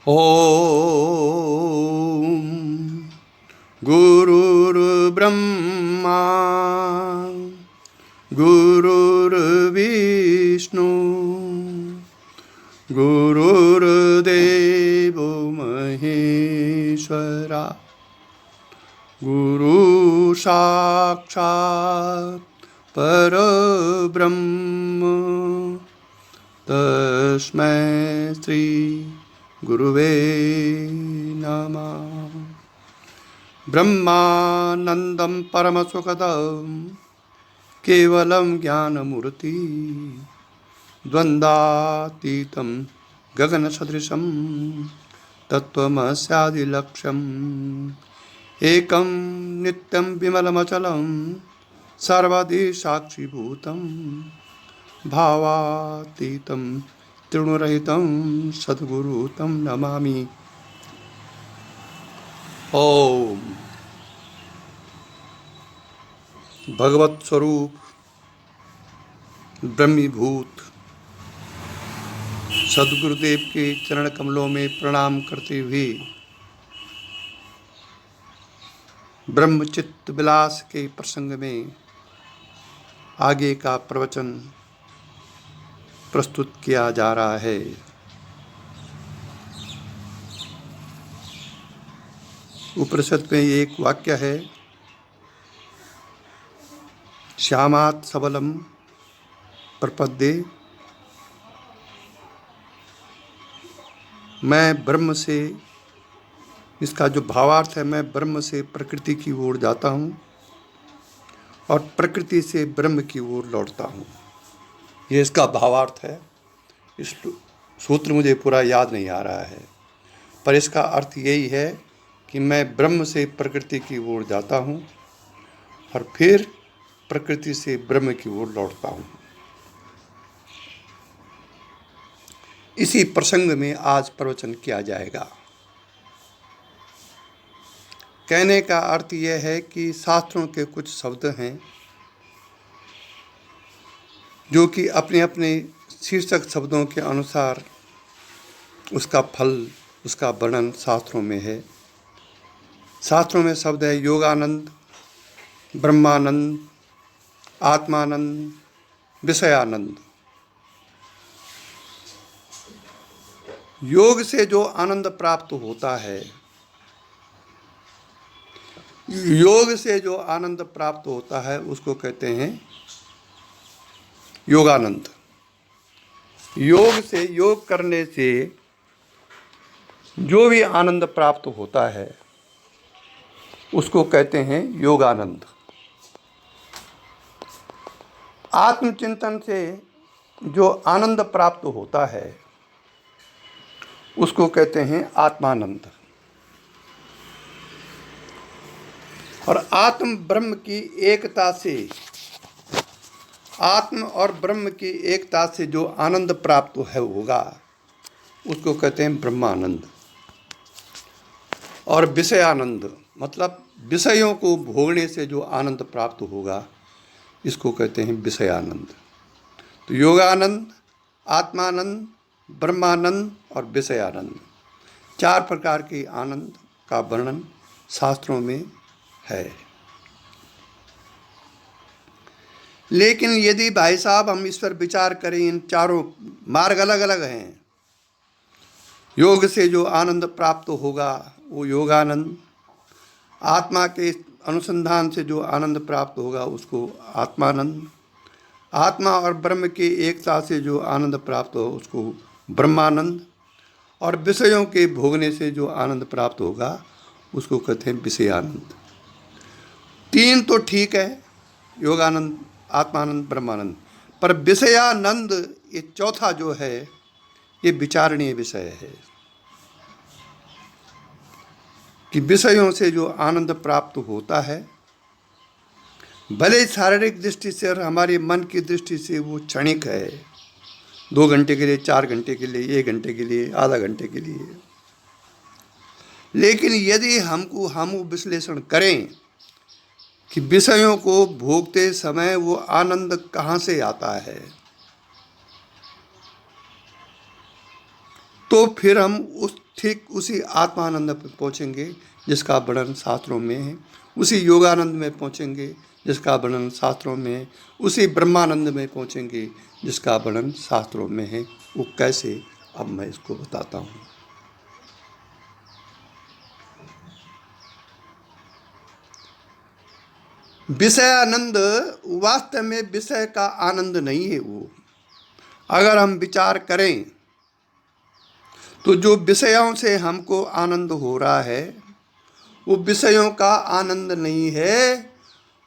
ॐ गुरुर्ब्रह्मा गुरुर्विष्णु गुरुर्देवो महेश्वरा गुरु साक्षात् परब्रह्म तस्मै श्री गुरुवे नमः। ब्रह्मानन्दं परमसुखदं केवलं ज्ञानमूर्ति द्वन्द्वातीतं गगनसदृशं तत्त्वमस्यादिलक्ष्यम् एकं नित्यं विमलमचलं सर्वदि साक्षिभूतं भावातीतं त्रिगुणरहितं सद्गुरु तं नमामि। ओम भगवत स्वरूप ब्रह्मीभूत सद्गुरुदेव के चरण कमलों में प्रणाम करते हुए ब्रह्मचित्त विलास के प्रसंग में आगे का प्रवचन प्रस्तुत किया जा रहा है। उपनिषद में एक वाक्य है, श्यामात् सबलम प्रपद्ये। मैं ब्रह्म से, इसका जो भावार्थ है, मैं ब्रह्म से प्रकृति की ओर जाता हूँ और प्रकृति से ब्रह्म की ओर लौटता हूँ। ये इसका भावार्थ है। इस सूत्र मुझे पूरा याद नहीं आ रहा है, पर इसका अर्थ यही है कि मैं ब्रह्म से प्रकृति की ओर जाता हूँ और फिर प्रकृति से ब्रह्म की ओर लौटता हूँ। इसी प्रसंग में आज प्रवचन किया जाएगा। कहने का अर्थ यह है कि शास्त्रों के कुछ शब्द हैं जो कि अपने अपने शीर्षक शब्दों के अनुसार उसका फल, उसका वर्णन शास्त्रों में है। शास्त्रों में शब्द है योगानंद, ब्रह्मानंद, आत्मानंद, विषयानंद। योग से जो आनंद प्राप्त होता है, योग से जो आनंद प्राप्त होता है उसको कहते हैं योगानंद। योग से, योग करने से जो भी आनंद प्राप्त होता है उसको कहते हैं योगानंद। आत्मचिंतन से जो आनंद प्राप्त होता है उसको कहते हैं आत्मानंद। और आत्म ब्रह्म की एकता से, आत्म और ब्रह्म की एकता से जो आनंद प्राप्त होगा उसको कहते हैं ब्रह्मानंद। और विषयानंद मतलब विषयों को भोगने से जो आनंद प्राप्त होगा इसको कहते हैं विषयानंद। तो योगानंद, आत्मानंद, ब्रह्मानंद और विषयानंद, 4 प्रकार के आनंद का वर्णन शास्त्रों में है। लेकिन यदि भाई साहब हम इस पर विचार करें, इन चारों मार्ग अलग अलग हैं। योग से जो आनंद प्राप्त होगा वो योगानंद, आत्मा के अनुसंधान से जो आनंद प्राप्त होगा उसको आत्मानंद, आत्मा और ब्रह्म की एकता से जो आनंद प्राप्त हो उसको ब्रह्मानंद, और विषयों के भोगने से जो आनंद प्राप्त होगा उसको कहते हैं विषयानंद। 3 तो ठीक है, योगानंद, आत्मानंद, ब्रह्मानंद, पर विषयानंद ये चौथा जो है ये विचारणीय विषय है कि विषयों से जो आनंद प्राप्त होता है, भले शारीरिक दृष्टि से और हमारे मन की दृष्टि से वो क्षणिक है, 2 घंटे के लिए, 4 घंटे के लिए, 1 घंटे के लिए, आधा घंटे के लिए, लेकिन यदि हम विश्लेषण करें कि विषयों को भोगते समय वो आनंद कहाँ से आता है, तो फिर हम उस ठीक उसी आत्मानंद पर पहुँचेंगे जिसका वर्णन शास्त्रों में है, उसी योगानंद में पहुँचेंगे जिसका वर्णन शास्त्रों में है, उसी ब्रह्मानंद में पहुँचेंगे जिसका वर्णन शास्त्रों में है। वो कैसे, अब मैं इसको बताता हूँ। विषय आनंद वास्तव में विषय का आनंद नहीं है। वो अगर हम विचार करें तो जो विषयों से हमको आनंद हो रहा है वो विषयों का आनंद नहीं है,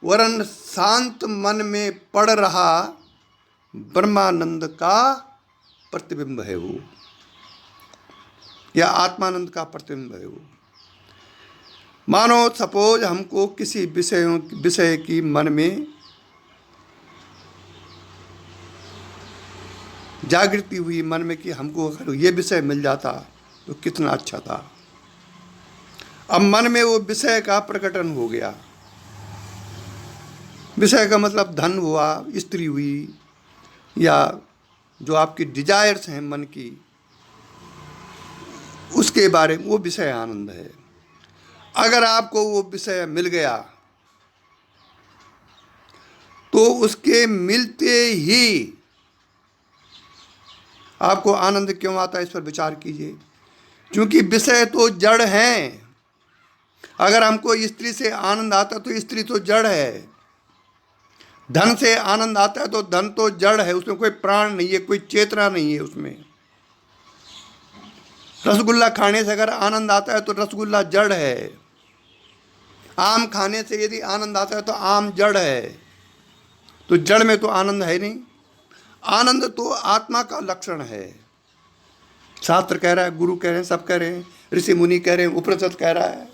वरन शांत मन में पड़ रहा ब्रह्मानंद का प्रतिबिंब है वो, या आत्मानंद का प्रतिबिंब है वो। मानो सपोज हमको किसी विषय की मन में जागृति हुई, मन में कि हमको अगर ये विषय मिल जाता तो कितना अच्छा था। अब मन में वो विषय का प्रकटन हो गया। विषय का मतलब धन हुआ, स्त्री हुई, या जो आपकी डिजायर्स हैं मन की, उसके बारे में वो विषय आनंद है। अगर आपको वो विषय मिल गया तो उसके मिलते ही आपको आनंद क्यों आता है, इस पर विचार कीजिए। क्योंकि विषय तो जड़ हैं। अगर हमको स्त्री से आनंद आता तो स्त्री तो जड़ है, धन से आनंद आता है तो धन तो जड़ है, उसमें कोई प्राण नहीं है, कोई चेतना नहीं है उसमें। रसगुल्ला खाने से अगर आनंद आता है तो रसगुल्ला जड़ है। आम खाने से यदि आनंद आता है तो आम जड़ है, तो जड़ में तो आनंद है नहीं। आनंद तो आत्मा का लक्षण है। शास्त्र कह रहा है, गुरु कह रहे हैं, सब कह रहे हैं, ऋषि मुनि कह रहे हैं, उपनिषद कह रहा है।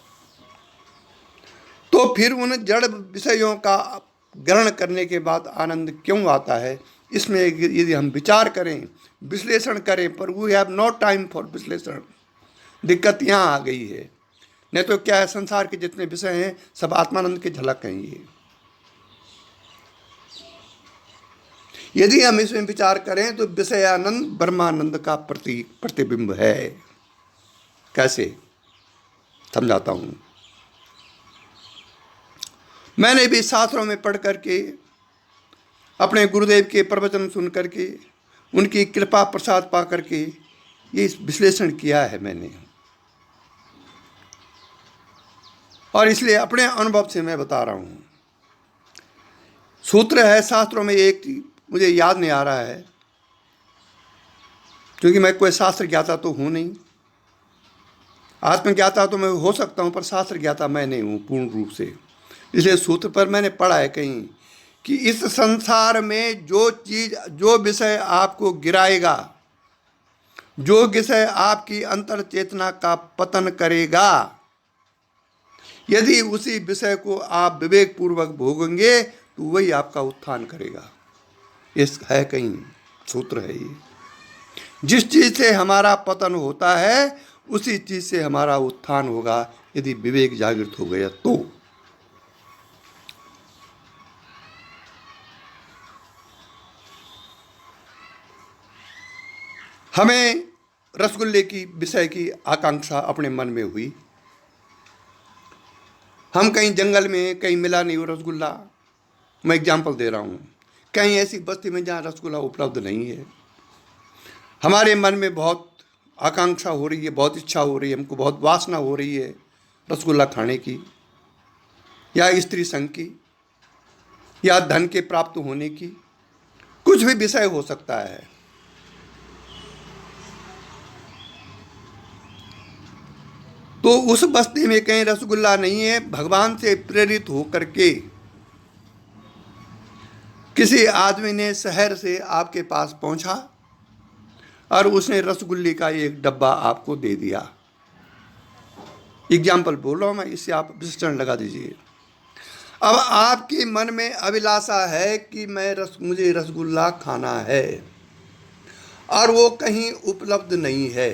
तो फिर उन जड़ विषयों का ग्रहण करने के बाद आनंद क्यों आता है, इसमें यदि हम विचार करें, विश्लेषण करें, पर we have no time for विश्लेषण। दिक्कत यहाँ आ गई है। नहीं तो क्या है, संसार के जितने विषय हैं सब आत्मानंद की झलक हैं ये। यदि हम इसमें विचार करें तो विषयानंद ब्रह्मानंद का प्रतिबिंब है। कैसे, समझाता हूं। मैंने भी शास्त्रों में पढ़ करके, अपने गुरुदेव के प्रवचन सुन करके, उनकी कृपा प्रसाद पा करके ये विश्लेषण किया है मैंने, और इसलिए अपने अनुभव से मैं बता रहा हूँ। सूत्र है शास्त्रों में, एक मुझे याद नहीं आ रहा है क्योंकि मैं कोई शास्त्र ज्ञाता तो हूँ नहीं। आत्मज्ञाता तो मैं हो सकता हूँ, पर शास्त्र ज्ञाता मैं नहीं हूँ पूर्ण रूप से। इसलिए सूत्र पर मैंने पढ़ा है कहीं कि इस संसार में जो चीज़, जो विषय आपको गिराएगा, जो विषय आपकी अंतर चेतना का पतन करेगा, यदि उसी विषय को आप विवेक पूर्वक भोगेंगे तो वही आपका उत्थान करेगा। इस है कहीं सूत्र है ये। जिस चीज़ से हमारा पतन होता है उसी चीज़ से हमारा उत्थान होगा, यदि विवेक जागृत हो गया तो। हमें रसगुल्ले की विषय की आकांक्षा अपने मन में हुई। हम कहीं जंगल में, कहीं मिला नहीं वो रसगुल्ला, मैं एग्जाम्पल दे रहा हूँ, कहीं ऐसी बस्ती में जहाँ रसगुल्ला उपलब्ध नहीं है। हमारे मन में बहुत आकांक्षा हो रही है, बहुत इच्छा हो रही है, हमको बहुत वासना हो रही है रसगुल्ला खाने की, या स्त्री संग की, या धन के प्राप्त होने की, कुछ भी विषय हो सकता है। तो उस बस्ती में कहीं रसगुल्ला नहीं है। भगवान से प्रेरित होकर के किसी आदमी ने शहर से आपके पास पहुंचा और उसने रसगुल्ले का एक डब्बा आपको दे दिया। एग्जाम्पल बोल रहा हूं मैं, इससे आप विश्लेषण लगा दीजिए। अब आपके मन में अभिलाषा है कि मुझे रसगुल्ला खाना है, और वो कहीं उपलब्ध नहीं है,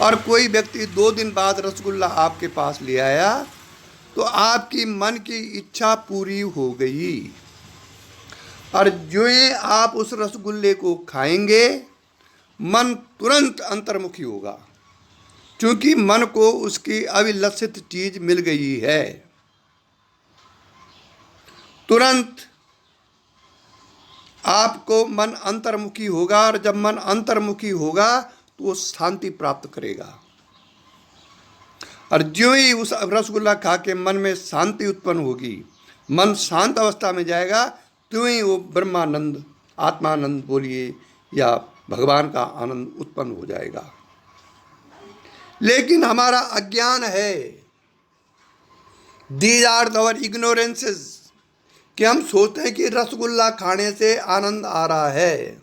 और कोई व्यक्ति 2 दिन बाद रसगुल्ला आपके पास ले आया, तो आपकी मन की इच्छा पूरी हो गई, और जो आप उस रसगुल्ले को खाएंगे मन तुरंत अंतर्मुखी होगा। क्योंकि मन को उसकी अभिलषित चीज मिल गई है। तुरंत आपको मन अंतर्मुखी होगा, और जब मन अंतर्मुखी होगा तो वो शांति प्राप्त करेगा। और ज्यों ही उस रसगुल्ला खा के मन में शांति उत्पन्न होगी, मन शांत अवस्था में जाएगा, त्यों ही वो ब्रह्मानंद, आत्मानंद बोलिए या भगवान का आनंद उत्पन्न हो जाएगा। लेकिन हमारा अज्ञान है, दीज आर आवर इग्नोरेंसेस, कि हम सोचते हैं कि रसगुल्ला खाने से आनंद आ रहा है।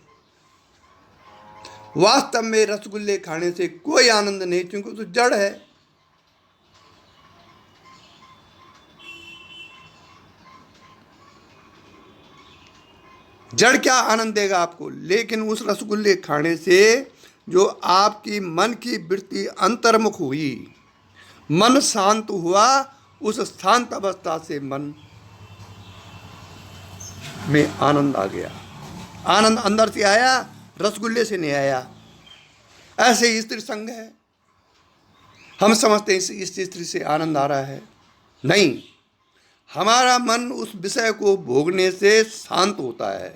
वास्तव में रसगुल्ले खाने से कोई आनंद नहीं, क्योंकि तो जड़ है। जड़ क्या आनंद देगा आपको? लेकिन उस रसगुल्ले खाने से जो आपकी मन की वृत्ति अंतर्मुख हुई, मन शांत हुआ, उस शांत अवस्था से मन में आनंद आ गया। आनंद अंदर से आया, रसगुल्ले से नहीं आया। ऐसे ही स्त्री संग है। हम समझते हैं इस स्त्री से आनंद आ रहा है, नहीं, हमारा मन उस विषय को भोगने से शांत होता है,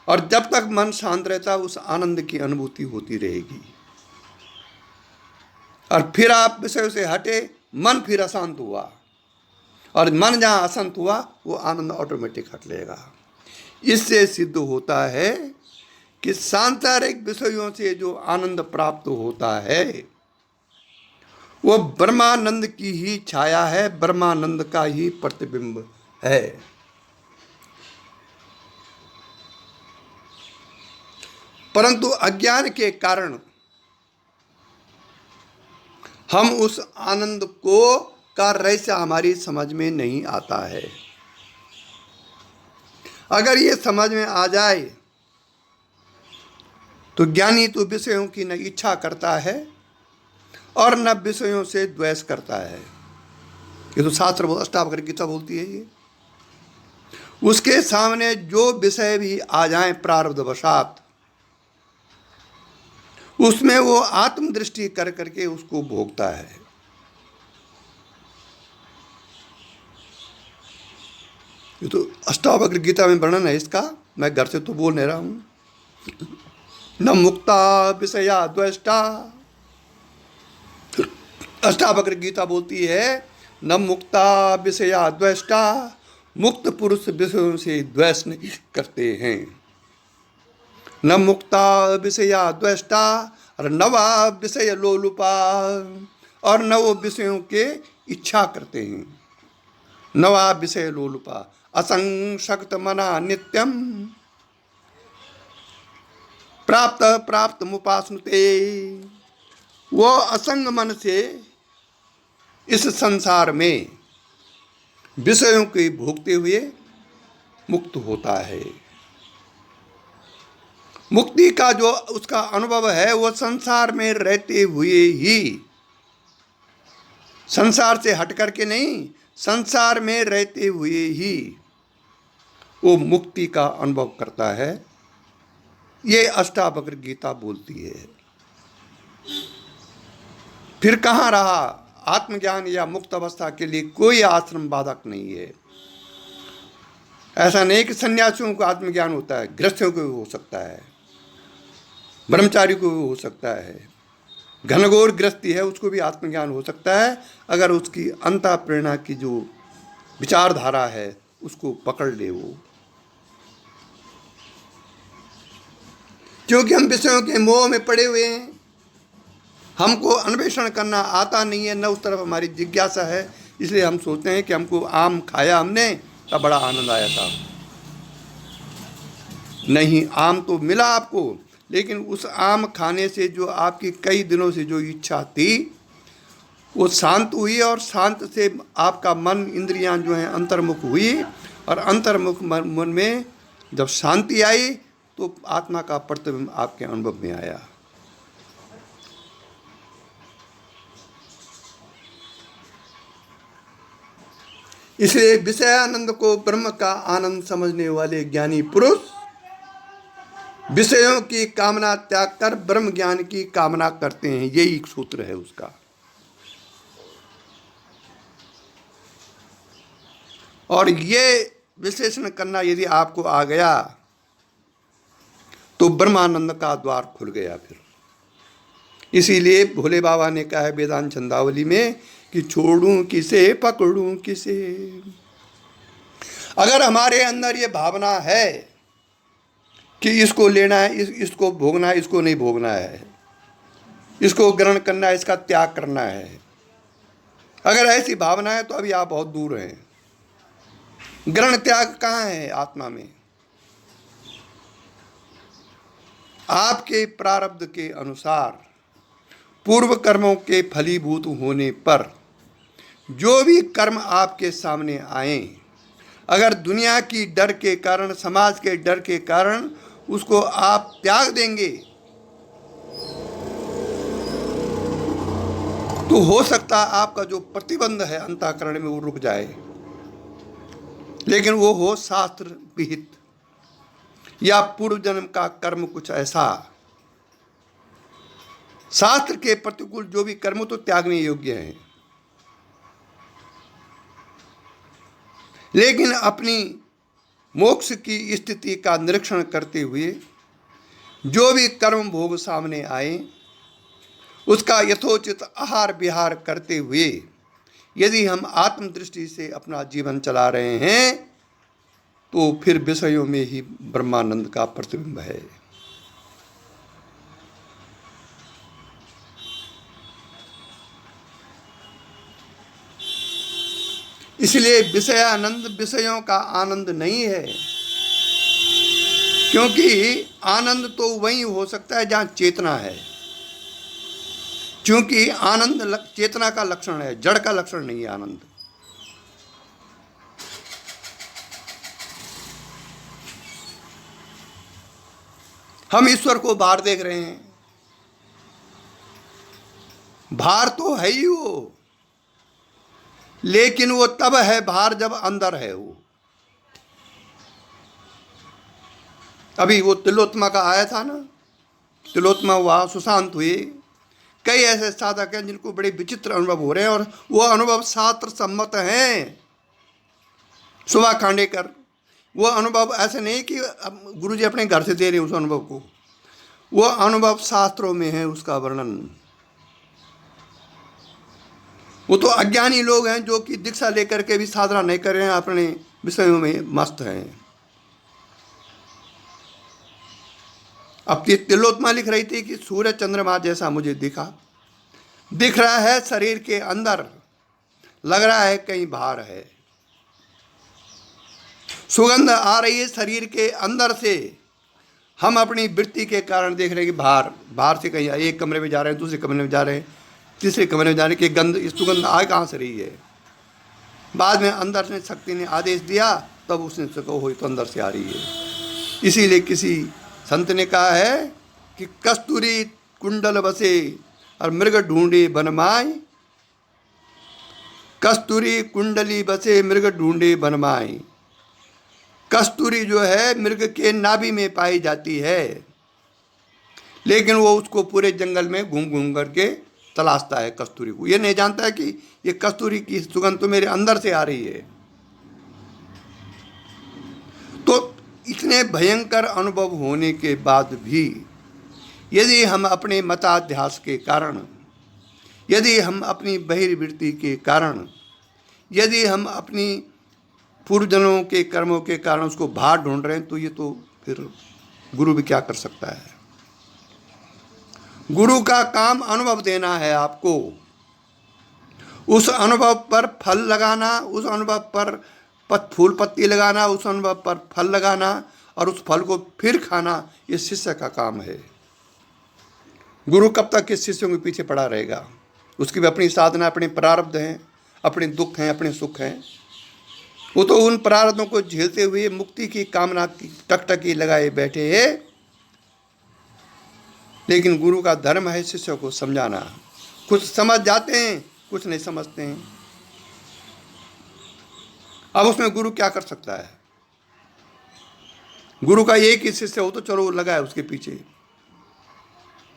और जब तक मन शांत रहता है उस आनंद की अनुभूति होती रहेगी। और फिर आप विषय से हटे, मन फिर अशांत हुआ, और मन जहाँ अशांत हुआ वो आनंद ऑटोमेटिक हट लेगा। इससे सिद्ध होता है कि सांसारिक विषयों से जो आनंद प्राप्त होता है वो ब्रह्मानंद की ही छाया है, ब्रह्मानंद का ही प्रतिबिंब है। परंतु अज्ञान के कारण हम उस आनंद को का रहस्य हमारी समझ में नहीं आता है। अगर ये समझ में आ जाए तो ज्ञानी तो विषयों की न इच्छा करता है और न विषयों से द्वेष करता है। ये तो शास्त्र अष्टावक्र गीता बोलती है। ये उसके सामने जो विषय भी आ जाएं प्रारब्धवशात, उसमें वो आत्मदृष्टि कर करके उसको भोगता है। ये तो अष्टावक्र गीता में वर्णन है इसका, मैं घर से तो बोल नहीं रहा हूं। न मुक्ता विषया द्वेष्टा, अष्टावक्र गीता बोलती है न मुक्ता विषया द्वेष्टा, मुक्त पुरुष विषयों से द्वेष नहीं करते हैं। न मुक्ता विषया द्वेष्टा और नवा विषय लोलुपा, और न वो विषयों के इच्छा करते हैं। नवा विषय लोलुपा असंशक्त मना नित्यम प्राप्त प्राप्त मुपास्नुते, वो असंग मन से इस संसार में विषयों के भोगते हुए मुक्त होता है। मुक्ति का जो उसका अनुभव है वो संसार में रहते हुए ही, संसार से हट करके नहीं, संसार में रहते हुए ही वो मुक्ति का अनुभव करता है। ये अष्टावक्र गीता बोलती है। फिर कहाँ रहा आत्मज्ञान या मुक्त अवस्था के लिए कोई आश्रम बाधक नहीं है। ऐसा नहीं कि सन्यासियों को आत्मज्ञान होता है, गृहस्थियों को भी हो सकता है, ब्रह्मचारी को भी हो सकता है, घनघोर गृहस्थी है उसको भी आत्मज्ञान हो सकता है, अगर उसकी अंतःप्रेरणा की जो विचारधारा है उसको पकड़ ले वो। क्योंकि हम विषयों के मोह में पड़े हुए हैं, हमको अन्वेषण करना आता नहीं है, न उस तरफ हमारी जिज्ञासा है, इसलिए हम सोचते हैं कि हमको आम खाया हमने तब बड़ा आनंद आया था। नहीं, आम तो मिला आपको, लेकिन उस आम खाने से जो आपकी कई दिनों से जो इच्छा थी वो शांत हुई, और शांत से आपका मन इंद्रियां जो हैं अंतर्मुख हुई, और अंतर्मुख मन में जब शांति आई तो आत्मा का प्रतिबिंब आपके अनुभव में आया। इसलिए विषय आनंद को ब्रह्म का आनंद समझने वाले ज्ञानी पुरुष विषयों की कामना त्याग कर ब्रह्म ज्ञान की कामना करते हैं, यही एक सूत्र है उसका। और ये विश्लेषण करना यदि आपको आ गया तो ब्रह्मानंद का द्वार खुल गया फिर। इसीलिए भोले बाबा ने कहा है वेदांत छंदावली में कि छोड़ूं किसे पकड़ूं किसे। अगर हमारे अंदर ये भावना है कि इसको लेना है, इसको भोगना है, इसको नहीं भोगना है, इसको ग्रहण करना है, इसका त्याग करना है, अगर ऐसी भावना है तो अभी आप बहुत दूर हैं। ग्रहण त्याग कहाँ है आत्मा में? आपके प्रारब्ध के अनुसार पूर्व कर्मों के फलीभूत होने पर जो भी कर्म आपके सामने आए, अगर दुनिया की डर के कारण, समाज के डर के कारण उसको आप त्याग देंगे तो हो सकता है आपका जो प्रतिबंध है अंतःकरण में वो रुक जाए, लेकिन वो हो शास्त्र विहित या पूर्व जन्म का कर्म कुछ ऐसा। शास्त्र के प्रतिकूल जो भी कर्म तो त्यागने योग्य हैं, लेकिन अपनी मोक्ष की स्थिति का निरीक्षण करते हुए जो भी कर्म भोग सामने आए उसका यथोचित आहार विहार करते हुए यदि हम आत्मदृष्टि से अपना जीवन चला रहे हैं तो फिर विषयों में ही ब्रह्मानंद का प्रतिबिंब है। इसलिए विषयानंद विषयों का आनंद नहीं है, क्योंकि आनंद तो वही हो सकता है जहां चेतना है, क्योंकि आनंद चेतना का लक्षण है, जड़ का लक्षण नहीं है आनंद। हम ईश्वर को बाहर देख रहे हैं, बाहर तो है ही वो, लेकिन वो तब है बाहर जब अंदर है वो। अभी वो तिलोत्तमा का आया था ना, तिलोत्तमा हुआ, सुशांत हुए, कई ऐसे साधक हैं जिनको बड़े विचित्र अनुभव हो रहे हैं और वो अनुभव शास्त्र सम्मत हैं। सुबह खांडेकर, वो अनुभव ऐसे नहीं कि गुरुजी अपने घर से दे रहे हैं उस अनुभव को, वो अनुभव शास्त्रों में है उसका वर्णन। वो तो अज्ञानी लोग हैं जो कि दीक्षा लेकर के भी साधना नहीं कर रहे हैं, अपने विषयों में मस्त हैं। अब तिलोत्तमा लिख रही थी कि सूर्य चंद्रमा जैसा मुझे दिख रहा है शरीर के अंदर, लग रहा है कहीं बाहर है। सुगंध आ रही है शरीर के अंदर से, हम अपनी वृत्ति के कारण देख रहे हैं कि बाहर से कहीं, एक कमरे में जा रहे हैं, दूसरे कमरे में जा रहे हैं, तीसरे कमरे में जाने की गंध, सुगंध आ कहाँ से रही है? बाद में अंदर से शक्ति ने आदेश दिया, तब उसने कहा हो तो अंदर से आ रही है। इसीलिए किसी संत ने कहा है कि कस्तूरी कुंडल बसे और मृग ढूंढे बनमाई, कस्तूरी कुंडली बसे मृग ढूंढे बनमाई। कस्तूरी जो है मृग के नाभि में पाई जाती है, लेकिन वो उसको पूरे जंगल में घूम घूम करके तलाशता है कस्तूरी को। ये नहीं जानता है कि ये कस्तूरी की सुगंध तो मेरे अंदर से आ रही है। तो इतने भयंकर अनुभव होने के बाद भी यदि हम अपने मताध्यास के कारण, यदि हम अपनी बहिर्वृत्ति के कारण, यदि हम अपनी पूर्वजन्मों के कर्मों के कारण उसको बाहर ढूंढ रहे हैं, तो ये तो फिर गुरु भी क्या कर सकता है? गुरु का काम अनुभव देना है आपको, उस अनुभव पर फल लगाना, उस अनुभव पर फूल पत्ती लगाना, उस अनुभव पर फल लगाना और उस फल को फिर खाना, ये शिष्य का काम है। गुरु कब तक किस शिष्यों के पीछे पड़ा रहेगा? उसकी भी अपनी साधना, अपने प्रारब्ध हैं, अपने दुख हैं, अपने सुख हैं। वो तो उन प्रारब्धों को झेलते हुए मुक्ति की कामना की टकटकी लगाए बैठे हैं। लेकिन गुरु का धर्म है शिष्यों को समझाना। कुछ समझ जाते हैं, कुछ नहीं समझते हैं। अब उसमें गुरु क्या कर सकता है? गुरु का एक ही शिष्य हो तो चलो लगा है उसके पीछे।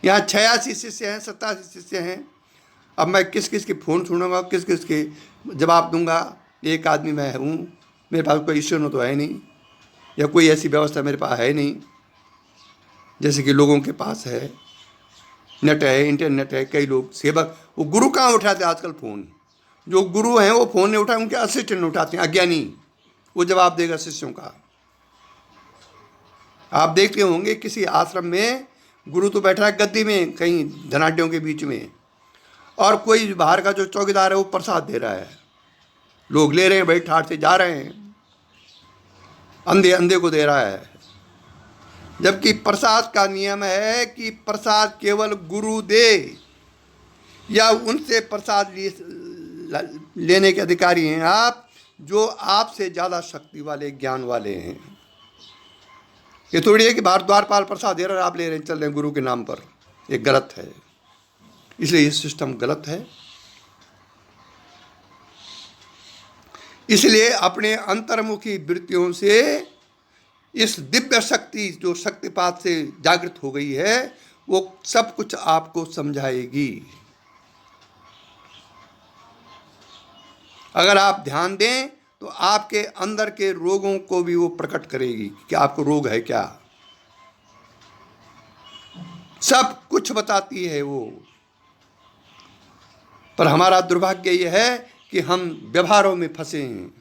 यहाँ 86 शिष्य हैं, 87 शिष्य हैं। अब मैं किस किस के फ़ोन सुनूंगा, किस किस के जवाब दूंगा। एक आदमी मैं हूँ, मेरे पास कोई ईश्वर तो है नहीं, या कोई ऐसी व्यवस्था मेरे पास है नहीं जैसे कि लोगों के पास है। नेट है, इंटरनेट है, कई लोग सेवक, वो गुरु कहाँ उठाते आजकल फ़ोन। जो गुरु हैं वो फ़ोन नहीं उठाए, उनके असिस्टेंट उठाते हैं, अज्ञानी। वो जवाब देगा शिष्यों का। आप देखते होंगे किसी आश्रम में गुरु तो बैठा है गद्दी में कहीं धनाढ्यों के बीच में, और कोई बाहर का जो चौकीदार है वो प्रसाद दे रहा है। लोग ले रहे हैं, भाई ठाठ से जा रहे हैं, अंधे अंधे को दे रहा है। जबकि प्रसाद का नियम है कि प्रसाद केवल गुरु दे, या उनसे प्रसाद लेने के अधिकारी हैं आप, जो आपसे ज़्यादा शक्ति वाले, ज्ञान वाले हैं। ये थोड़ी है कि बाहर द्वारपाल प्रसाद दे रहा है, आप ले रहे हैं, चल रहे हैं गुरु के नाम पर। ये गलत है। इसलिए ये सिस्टम गलत है। इसलिए अपने अंतर्मुखी वृत्तियों से इस दिव्य शक्ति जो शक्तिपात से जागृत हो गई है, वो सब कुछ आपको समझाएगी। अगर आप ध्यान दें तो आपके अंदर के रोगों को भी वो प्रकट करेगी कि आपको रोग है क्या। सब कुछ बताती है वो। पर हमारा दुर्भाग्य यह है कि हम व्यवहारों में फंसे हैं।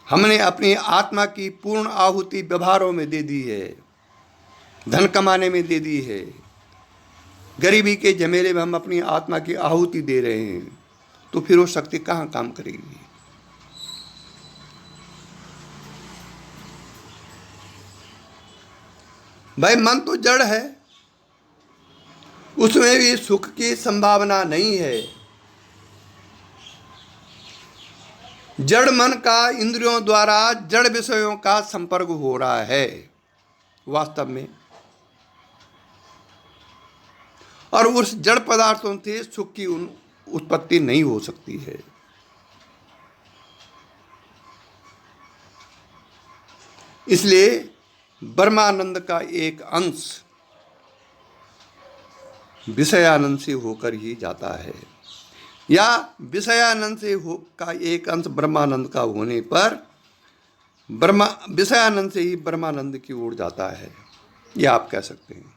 हमने अपनी आत्मा की पूर्ण आहुति व्यवहारों में दे दी है, धन कमाने में दे दी है। गरीबी के झमेले में हम अपनी आत्मा की आहुति दे रहे हैं, तो फिर वो शक्ति कहाँ काम करेगी। भाई मन तो जड़ है, उसमें भी सुख की संभावना नहीं है। जड़ मन का इंद्रियों द्वारा जड़ विषयों का संपर्क हो रहा है वास्तव में, और उस जड़ पदार्थों से सुख की उत्पत्ति नहीं हो सकती है। इसलिए ब्रह्मानंद का एक अंश विषयानंद से होकर ही जाता है, या विषयानंद से का एक अंश ब्रह्मानंद का होने पर विषयानंद से ही ब्रह्मानंद की ओर जाता है, यह आप कह सकते हैं।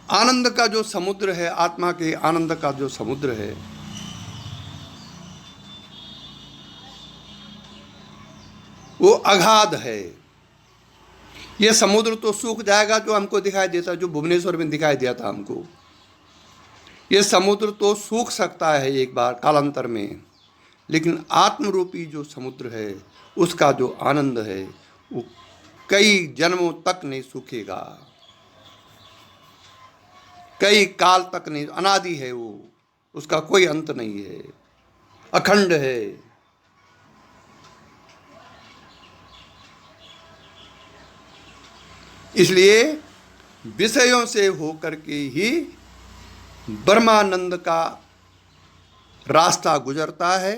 आनंद का जो समुद्र है, आत्मा के आनंद का जो समुद्र है, वो अगाध है। ये समुद्र तो सूख जाएगा जो हमको दिखाई देता, जो भुवनेश्वर में दिखाई दिया था हमको। ये समुद्र तो सूख सकता है एक बार कालांतर में, लेकिन आत्मरूपी जो समुद्र है, उसका जो आनंद है, वो कई जन्मों तक नहीं सूखेगा, कई काल तक नहीं। अनादि है वो, उसका कोई अंत नहीं है, अखंड है। इसलिए विषयों से होकर के ही ब्रह्मानंद का रास्ता गुजरता है।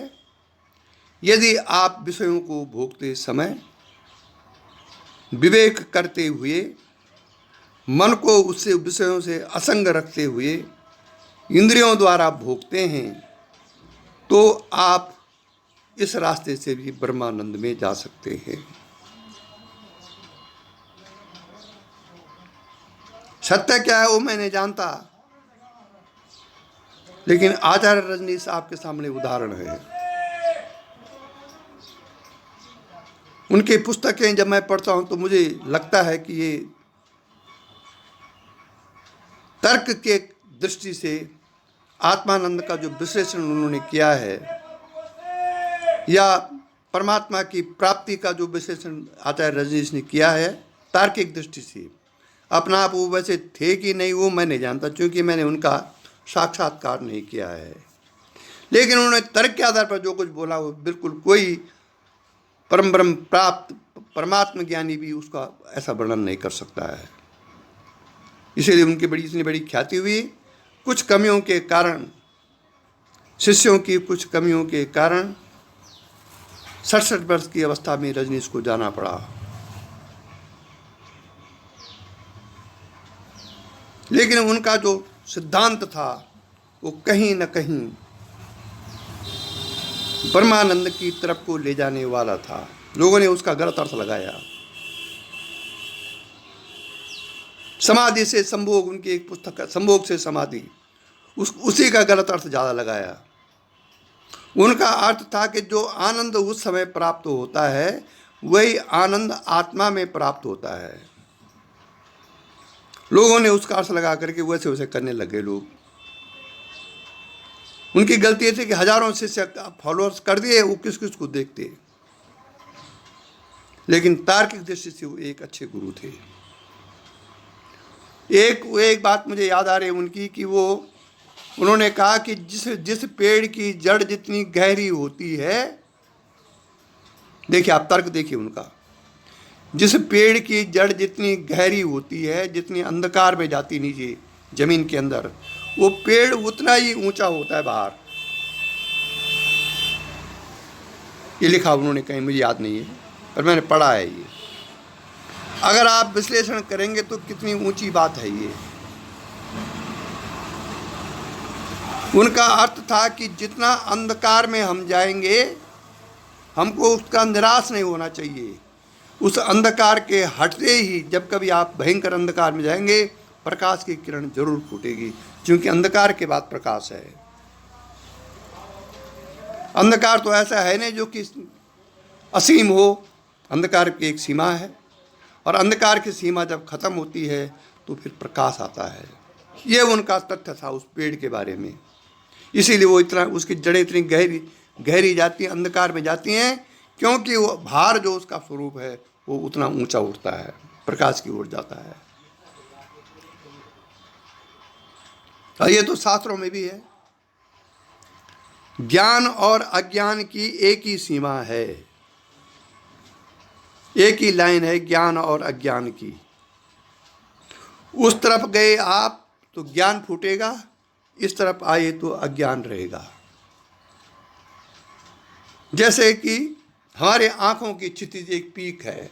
यदि आप विषयों को भोगते समय विवेक करते हुए, मन को उससे विषयों से असंग रखते हुए इंद्रियों द्वारा भोगते हैं, तो आप इस रास्ते से भी ब्रह्मानंद में जा सकते हैं। सत्य क्या है वो मैं नहीं जानता, लेकिन आचार्य रजनीश आपके सामने उदाहरण है। उनकी पुस्तकें जब मैं पढ़ता हूं तो मुझे लगता है कि ये तर्क के दृष्टि से आत्मानंद का जो विश्लेषण उन्होंने किया है, या परमात्मा की प्राप्ति का जो विश्लेषण आचार्य रजनीश ने किया है तार्किक दृष्टि से, अपना आप वो वैसे थे कि नहीं वो मैं नहीं जानता, क्योंकि मैंने उनका साक्षात्कार नहीं किया है। लेकिन उन्होंने तर्क के आधार पर जो कुछ बोला वो बिल्कुल कोई परम ब्रह्म प्राप्त परमात्म ज्ञानी भी उसका ऐसा वर्णन नहीं कर सकता है। इसीलिए उनकी इतनी बड़ी ख्याति हुई। कुछ कमियों के कारण, शिष्यों की कुछ कमियों के कारण 67 वर्ष की अवस्था में रजनीश को जाना पड़ा। लेकिन उनका जो सिद्धांत था वो कहीं न कहीं ब्रह्मानंद की तरफ को ले जाने वाला था। लोगों ने उसका गलत अर्थ लगाया। समाधि से संभोग, उनकी एक पुस्तक है संभोग से समाधि, उसी का गलत अर्थ ज़्यादा लगाया। उनका अर्थ था कि जो आनंद उस समय प्राप्त होता है वही आनंद आत्मा में प्राप्त होता है। लोगों ने उसका अर्थ लगा करके वैसे वैसे करने लगे लोग। उनकी गलती ये थी कि हजारों शिष्य फॉलोअर्स कर दिए, वो किस किस को देखते। लेकिन तार्किक दृष्टि से वो एक अच्छे गुरु थे। एक बात मुझे याद आ रही है उनकी कि उन्होंने कहा कि जिस पेड़ की जड़ जितनी गहरी होती है, देखिए आप तर्क देखिए उनका, जिस पेड़ की जड़ जितनी गहरी होती है, जितनी अंधकार में जाती नीचे जमीन के अंदर, वो पेड़ उतना ही ऊंचा होता है बाहर। ये लिखा उन्होंने कहीं, मुझे याद नहीं है, पर मैंने पढ़ा है ये। अगर आप विश्लेषण करेंगे तो कितनी ऊंची बात है ये। उनका अर्थ था कि जितना अंधकार में हम जाएंगे, हमको उसका निराश नहीं होना चाहिए। उस अंधकार के हटते ही, जब कभी आप भयंकर अंधकार में जाएंगे, प्रकाश की किरण जरूर फूटेगी, क्योंकि अंधकार के बाद प्रकाश है। अंधकार तो ऐसा है नहीं जो कि असीम हो। अंधकार की एक सीमा है, और अंधकार की सीमा जब खत्म होती है तो फिर प्रकाश आता है। ये उनका तथ्य था उस पेड़ के बारे में। इसीलिए वो इतना, उसकी जड़ें इतनी गहरी जाती हैं, अंधकार में जाती हैं, क्योंकि वो भार जो उसका स्वरूप है वो उतना ऊंचा उठता है, प्रकाश की ओर जाता है। और ये तो शास्त्रों में भी है। ज्ञान और अज्ञान की एक ही सीमा है, एक ही लाइन है ज्ञान और अज्ञान की। उस तरफ गए आप तो ज्ञान फूटेगा, इस तरफ आए तो अज्ञान रहेगा। जैसे कि हमारे आंखों की क्षितिज एक पीक है,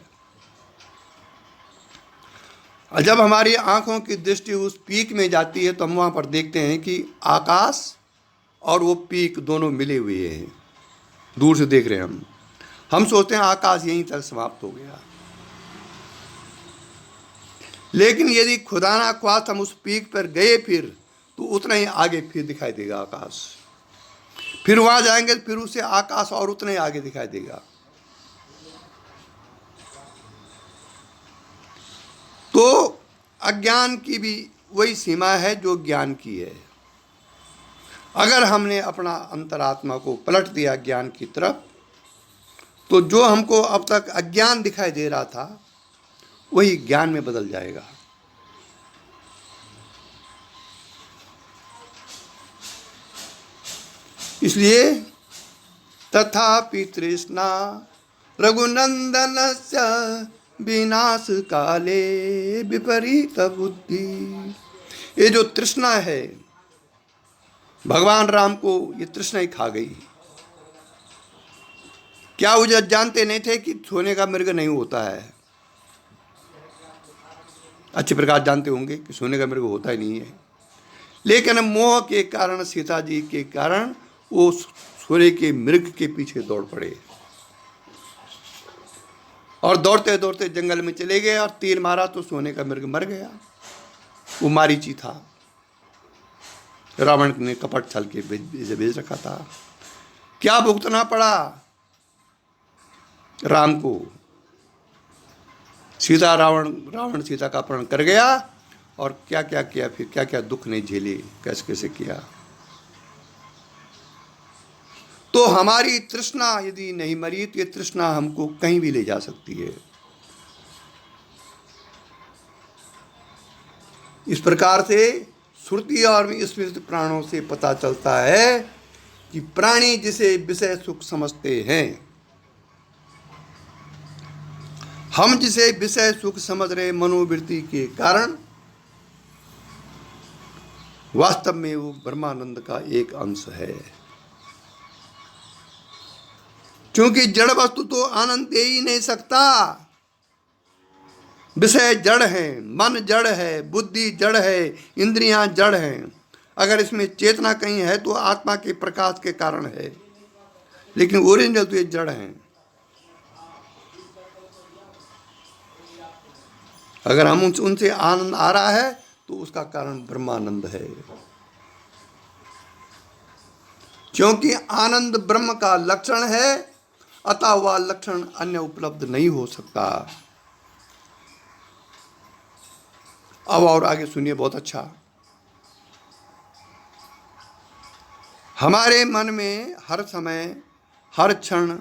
और जब हमारी आंखों की दृष्टि उस पीक में जाती है तो हम वहाँ पर देखते हैं कि आकाश और वो पीक दोनों मिले हुए हैं। दूर से देख रहे हैं हम सोचते हैं आकाश यहीं तक समाप्त हो गया। लेकिन यदि खुदा ना ख्वास्त हम उस पीक पर गए फिर, तो उतना ही आगे फिर दिखाई देगा आकाश। फिर वहाँ जाएंगे तो फिर उसे आकाश और उतना ही आगे दिखाई देगा। तो अज्ञान की भी वही सीमा है जो ज्ञान की है। अगर हमने अपना अंतरात्मा को पलट दिया ज्ञान की तरफ, तो जो हमको अब तक अज्ञान दिखाई दे रहा था वही ज्ञान में बदल जाएगा। इसलिए तथापि तृष्णा रघुनंदनस्य विनाश काले विपरीत बुद्धि। ये जो तृष्णा है, भगवान राम को ये तृष्णा ही खा गई। क्या वो जानते नहीं थे कि सोने का मृग नहीं होता है? अच्छे प्रकार जानते होंगे कि सोने का मृग होता ही नहीं है। लेकिन मोह के कारण, सीता जी के कारण, वो सोने के मृग के पीछे दौड़ पड़े, और दौड़ते दौड़ते जंगल में चले गए और तीर मारा तो सोने का मृग मर गया। वो मारीची था, रावण ने कपट छल के भेज रखा था। क्या भुगतना पड़ा राम को? सीता रावण सीता का अपहरण कर गया, और क्या क्या किया, फिर क्या क्या दुख नहीं झेले, कैसे कैसे किया। तो हमारी तृष्णा यदि नहीं मरी तो ये तृष्णा हमको कहीं भी ले जा सकती है। इस प्रकार से श्रुति और स्मृति प्राणों से पता चलता है कि प्राणी जिसे विषय सुख समझते हैं, हम जिसे विषय सुख समझ रहे मनोवृत्ति के कारण वास्तव में वो ब्रह्मानंद का एक अंश है। क्योंकि जड़ वस्तु तो आनंद दे ही नहीं सकता। विषय जड़ है, मन जड़ है, बुद्धि जड़ है, इंद्रियां जड़ हैं। अगर इसमें चेतना कहीं है तो आत्मा के प्रकाश के कारण है, लेकिन ओरिजिनल तो ये जड़ हैं। अगर हम उनसे आनंद आ रहा है तो उसका कारण ब्रह्मानंद है। क्योंकि आनंद ब्रह्म का लक्षण है, अतः वह लक्षण अन्य उपलब्ध नहीं हो सकता। अब और आगे सुनिए, बहुत अच्छा। हमारे मन में हर समय हर क्षण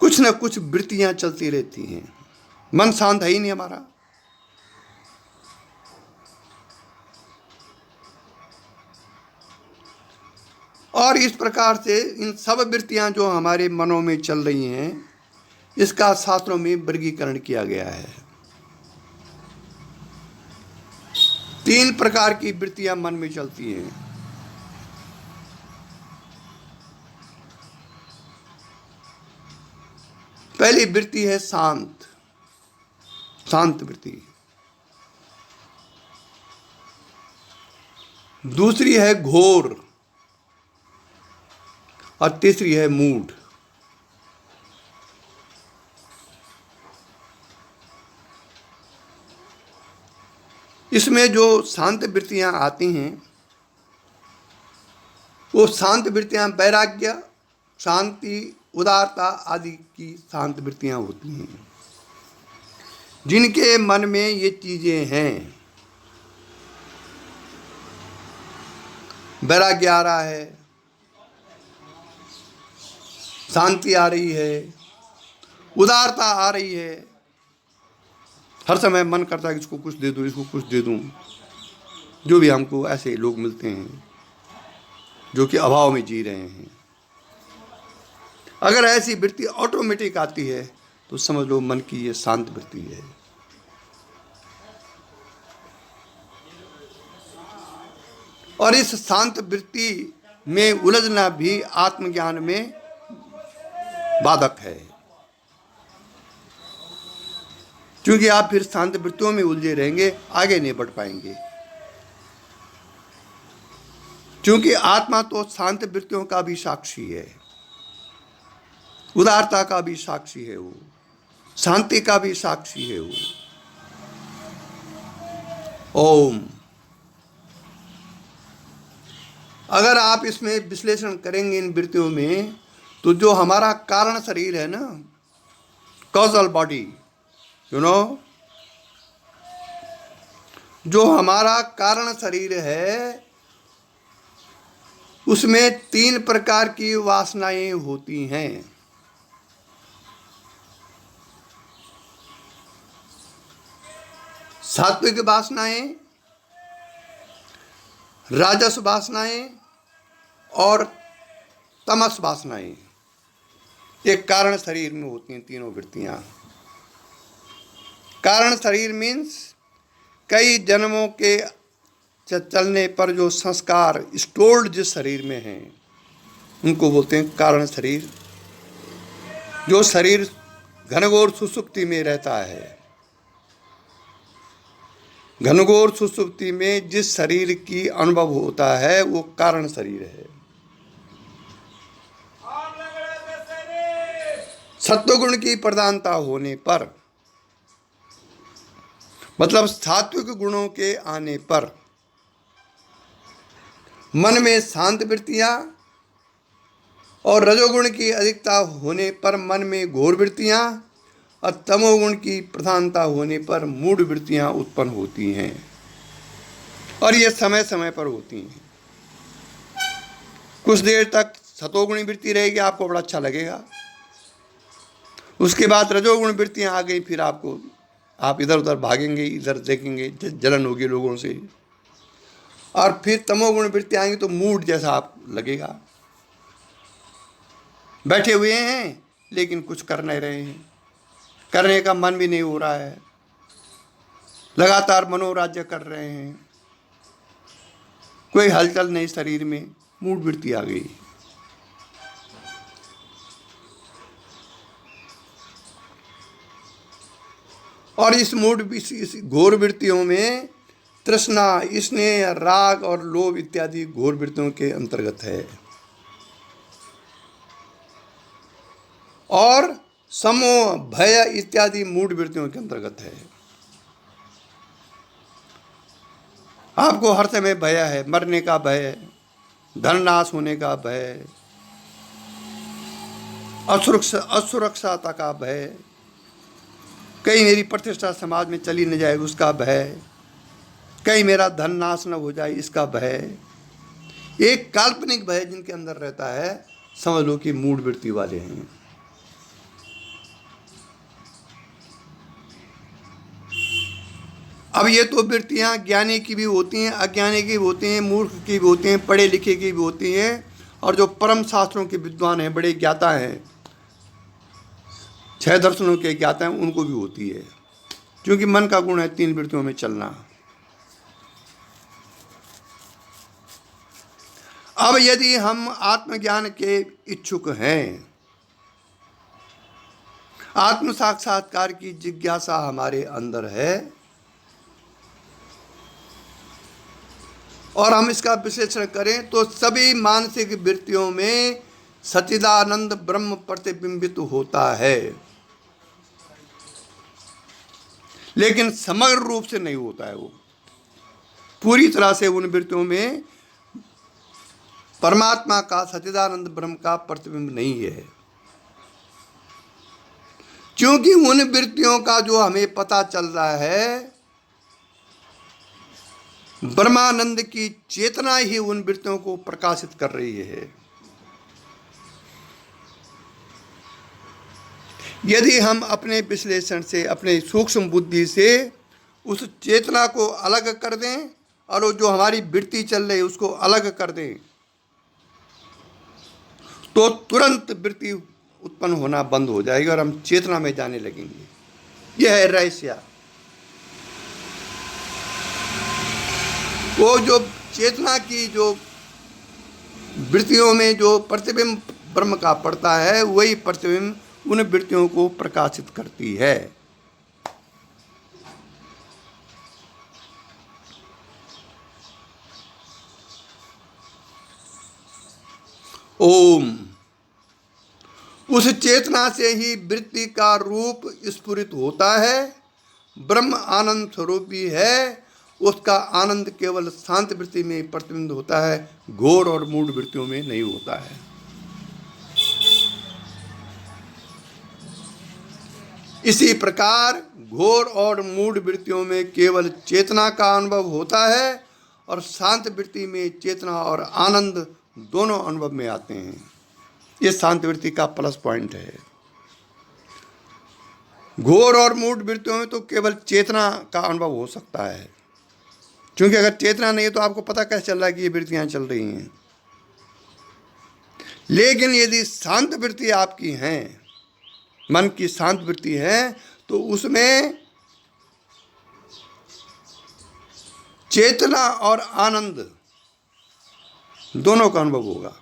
कुछ न कुछ वृत्तियां चलती रहती हैं। मन शांत है ही नहीं हमारा। और इस प्रकार से इन सब वृत्तियां जो हमारे मनों में चल रही हैं, इसका शास्त्रों में वर्गीकरण किया गया है। 3 प्रकार की वृत्तियां मन में चलती हैं। पहली वृत्ति है शांत वृत्ति। दूसरी है घोर, और तीसरी है मूड। इसमें जो शांत वृत्तियां आती हैं, वो शांत वृत्तियां वैराग्य, शांति, उदारता आदि की शांत वृत्तियां होती हैं। जिनके मन में ये चीजें हैं, वैराग्य आ रहा है, शांति आ रही है, उदारता आ रही है, हर समय मन करता है कि इसको कुछ दे दूं, इसको कुछ दे दूं। जो भी हमको ऐसे लोग मिलते हैं जो कि अभाव में जी रहे हैं, अगर ऐसी वृत्ति ऑटोमेटिक आती है तो समझ लो मन की ये शांत वृत्ति है। और इस शांत वृत्ति में उलझना भी आत्मज्ञान में बाधक है, क्योंकि आप फिर शांत वृत्तियों में उलझे रहेंगे, आगे नहीं बढ़ पाएंगे। क्योंकि आत्मा तो शांत वृत्तियों का भी साक्षी है, उदारता का भी साक्षी है, वो शांति का भी साक्षी है वो। ओम। अगर आप इसमें विश्लेषण करेंगे इन वृत्तियों में, तो जो हमारा कारण शरीर है ना, कॉजल बॉडी, यू नो, जो हमारा कारण शरीर है, उसमें 3 प्रकार की वासनाएं होती हैं। सात्विक वासनाएं, राजस वासनाएं और तमस वासनाएं। एक कारण शरीर में होती हैं तीनों वृत्तियां। कारण शरीर मीन्स कई जन्मों के चलने पर जो संस्कार स्टोर्ड जिस शरीर में हैं, उनको बोलते हैं कारण शरीर। जो शरीर घनघोर सुसुप्ति में रहता है, घनघोर सुसुप्ति में जिस शरीर की अनुभव होता है, वो कारण शरीर है। सत्वगुण की प्रधानता होने पर, मतलब सात्विक गुणों के आने पर, मन में शांत वृत्तियां, और रजोगुण की अधिकता होने पर मन में घोर वृत्तियां, और तमोगुण की प्रधानता होने पर मूढ़ वृत्तियां उत्पन्न होती हैं। और ये समय समय पर होती हैं। कुछ देर तक सतोगुणी वृत्ति रहेगी, आपको बड़ा अच्छा लगेगा। उसके बाद रजोगुण वृत्तियां आ गई, फिर आप इधर उधर भागेंगे, इधर देखेंगे, जलन होगी लोगों से। और फिर तमोगुण वृत्ति आएंगी तो मूड जैसा आप लगेगा, बैठे हुए हैं लेकिन कुछ कर नहीं रहे हैं, करने का मन भी नहीं हो रहा है, लगातार मनोराज्य कर रहे हैं, कोई हलचल नहीं शरीर में, मूड वृत्ति आ गई। और इस इस घोर वृत्तियों में तृष्णा, स्नेह, राग और लोभ इत्यादि घोर वृत्तियों के अंतर्गत है। और समोह, भय इत्यादि मूढ़ वृत्तियों के अंतर्गत है। आपको हर समय भय है, मरने का भय, धन नाश होने का भय, असुरक्षाता का भय, कहीं मेरी प्रतिष्ठा समाज में चली न जाए उसका भय, कहीं मेरा धन नाश न हो जाए इसका भय। एक काल्पनिक भय जिनके अंदर रहता है, समझ लो कि मूढ़ वृत्ति वाले हैं। अब ये तो वृत्तियां ज्ञानी की भी होती हैं, अज्ञानी की भी होती हैं, मूर्ख की भी होती हैं, पढ़े लिखे की भी होती हैं, और जो परम शास्त्रों के विद्वान हैं, बड़े ज्ञाता हैं, 6 दर्शनों के ज्ञाता हैं, उनको भी होती है। क्योंकि मन का गुण है 3 वृत्तियों में चलना। अब यदि हम आत्मज्ञान के इच्छुक हैं, आत्म साक्षात्कार की जिज्ञासा हमारे अंदर है, और हम इसका विश्लेषण करें तो सभी मानसिक वृत्तियों में सच्चिदानंद ब्रह्म प्रतिबिंबित होता है, लेकिन समग्र रूप से नहीं होता है। वो पूरी तरह से उन वृत्तियों में परमात्मा का, सच्चिदानंद ब्रह्म का प्रतिबिंब नहीं है। क्योंकि उन वृत्तियों का जो हमें पता चल रहा है, ब्रह्मानंद की चेतना ही उन वृत्तियों को प्रकाशित कर रही है। यदि हम अपने विश्लेषण से, अपने सूक्ष्म बुद्धि से उस चेतना को अलग कर दें और वो जो हमारी वृत्ति चल रही है उसको अलग कर दें, तो तुरंत वृत्ति उत्पन्न होना बंद हो जाएगी और हम चेतना में जाने लगेंगे। यह है रहस्य। वो जो चेतना की जो वृत्तियों में जो प्रतिबिंब ब्रह्म का पड़ता है, वही प्रतिबिंब उन वृत्तियों को प्रकाशित करती है। ओम, उस चेतना से ही वृत्ति का रूप स्फुरित होता है। ब्रह्म आनंद स्वरूप भी है, उसका आनंद केवल शांत वृत्ति में प्रतिबिंब होता है, घोर और मूढ़ वृत्तियों में नहीं होता है। इसी प्रकार घोर और मूढ़ वृत्तियों में केवल चेतना का अनुभव होता है, और शांत वृत्ति में चेतना और आनंद दोनों अनुभव में आते हैं। ये शांत वृत्ति का प्लस पॉइंट है। घोर और मूढ़ वृत्तियों में तो केवल चेतना का अनुभव हो सकता है, क्योंकि अगर चेतना नहीं है तो आपको पता कैसे चल रहा है कि ये वृत्तियां चल रही हैं। लेकिन यदि शांत वृत्ति आपकी हैं, मन की शांत वृत्ति है, तो उसमें चेतना और आनंद दोनों का अनुभव होगा।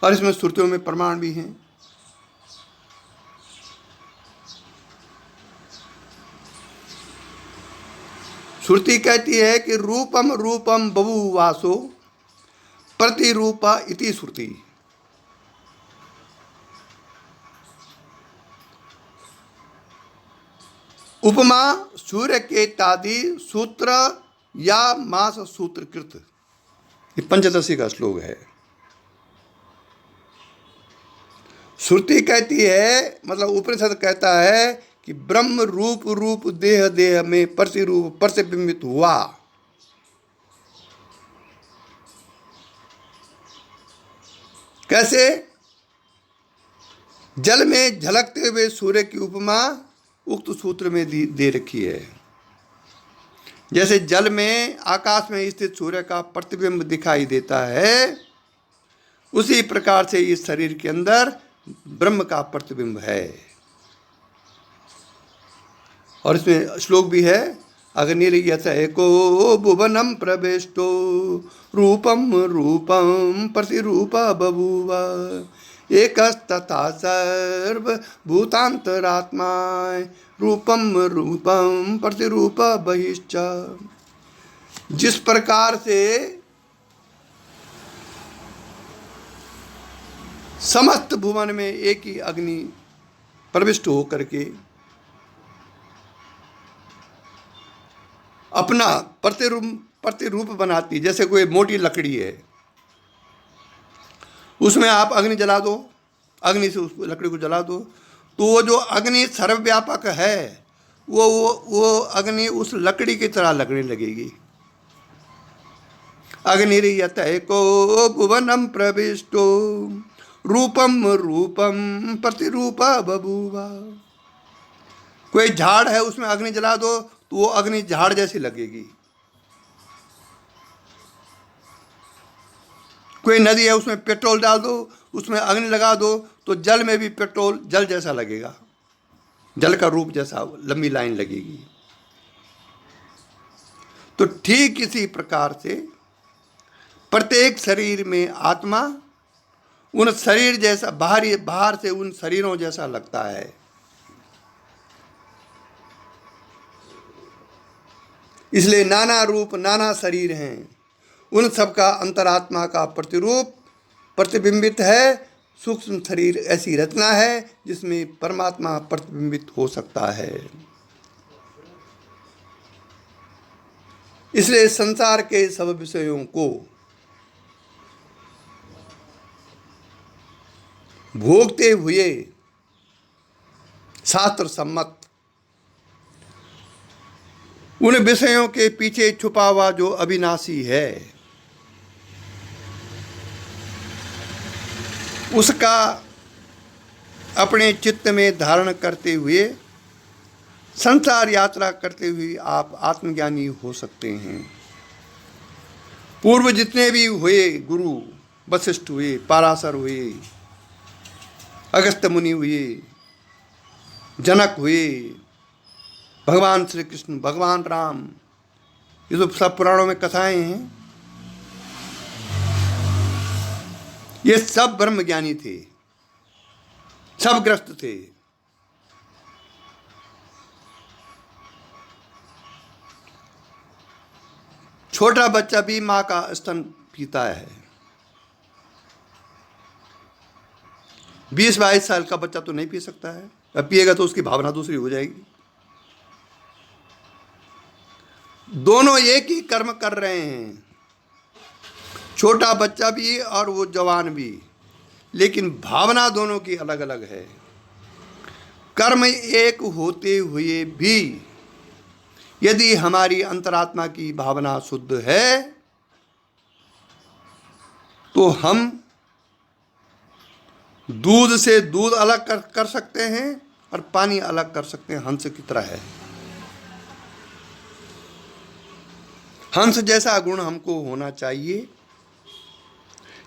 और इसमें श्रुतियों में प्रमाण भी हैं। श्रुति कहती है कि रूपम रूपम बभूवासो प्रतिरूपा इति श्रुति। उपमा सूर्य के तादि सूत्र या मास सूत्रकृत। ये पंचदशी का श्लोक है। श्रुति कहती है, मतलब उपनिषद कहता है कि ब्रह्म रूप रूप देह देह में प्रतिरूप प्रतिबिंबित हुआ। कैसे? जल में झलकते हुए सूर्य की उपमा उक्त सूत्र में दे रखी है। जैसे जल में, आकाश में स्थित सूर्य का प्रतिबिंब दिखाई देता है, उसी प्रकार से इस शरीर के अंदर ब्रह्म का प्रतिबिंब है। और इसमें श्लोक भी है, अग्निर्यथैको भुवनं प्रविष्टो रूपम रूपम प्रतिरूपा बभूव एकस्तथा सर्वभूतान्तरात्मा रूपम रूपम प्रतिरूपा बहिश्च। जिस प्रकार से समस्त भुवन में एक ही अग्नि प्रविष्ट होकर के अपना प्रतिरूप बनाती, जैसे कोई मोटी लकड़ी है, उसमें आप अग्नि जला दो, अग्नि से उस लकड़ी को जला दो, तो वो जो अग्नि सर्वव्यापक है वो अग्नि उस लकड़ी की तरह लगने लगेगी। अग्निर्यथैको भुवनं प्रविष्टो रूपम रूपम प्रतिरूपा बभूव। कोई झाड़ है, उसमें अग्नि जला दो तो वो अग्नि झाड़ जैसी लगेगी। कोई नदी है, उसमें पेट्रोल डाल दो, उसमें अग्नि लगा दो तो जल में भी पेट्रोल जल जैसा लगेगा, जल का रूप जैसा लंबी लाइन लगेगी। तो ठीक इसी प्रकार से प्रत्येक शरीर में आत्मा उन शरीर जैसा बाहर से उन शरीरों जैसा लगता है। इसलिए नाना रूप नाना शरीर हैं, उन सब का अंतरात्मा का प्रतिरूप प्रतिबिंबित है। सूक्ष्म शरीर ऐसी रचना है जिसमें परमात्मा प्रतिबिंबित हो सकता है। इसलिए संसार के सब विषयों को भोगते हुए शास्त्र सम्मत उन विषयों के पीछे छुपा हुआ जो अविनाशी है, उसका अपने चित्त में धारण करते हुए संसार यात्रा करते हुए आप आत्मज्ञानी हो सकते हैं। पूर्व जितने भी हुए गुरु, वशिष्ठ हुए, पाराशर हुए, अगस्त्य मुनि हुए, जनक हुए, भगवान श्री कृष्ण, भगवान राम, ये तो सब पुराणों में कथाएं हैं। ये सब ब्रह्मज्ञानी थे, सब ग्रस्त थे। छोटा बच्चा भी माँ का स्तन पीता है। 20-22 साल का बच्चा तो नहीं पी सकता है, अब पिएगा तो उसकी भावना दूसरी हो जाएगी। दोनों एक ही कर्म कर रहे हैं, छोटा बच्चा भी और वो जवान भी, लेकिन भावना दोनों की अलग अलग है। कर्म एक होते हुए भी यदि हमारी अंतरात्मा की भावना शुद्ध है तो हम दूध से दूध अलग कर सकते हैं और पानी अलग कर सकते हैं। हंस की तरह है, हंस जैसा गुण हमको होना चाहिए।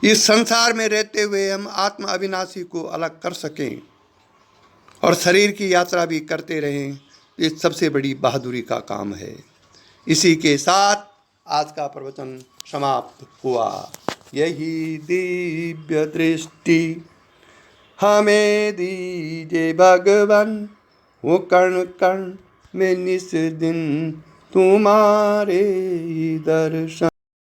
इस संसार में रहते हुए हम आत्म अविनाशी को अलग कर सकें और शरीर की यात्रा भी करते रहें, ये सबसे बड़ी बहादुरी का काम है। इसी के साथ आज का प्रवचन समाप्त हुआ। यही दिव्य दृष्टि हमें दीजिए भगवान, वो कण कण में निस दिन तुम्हारे दर्शन।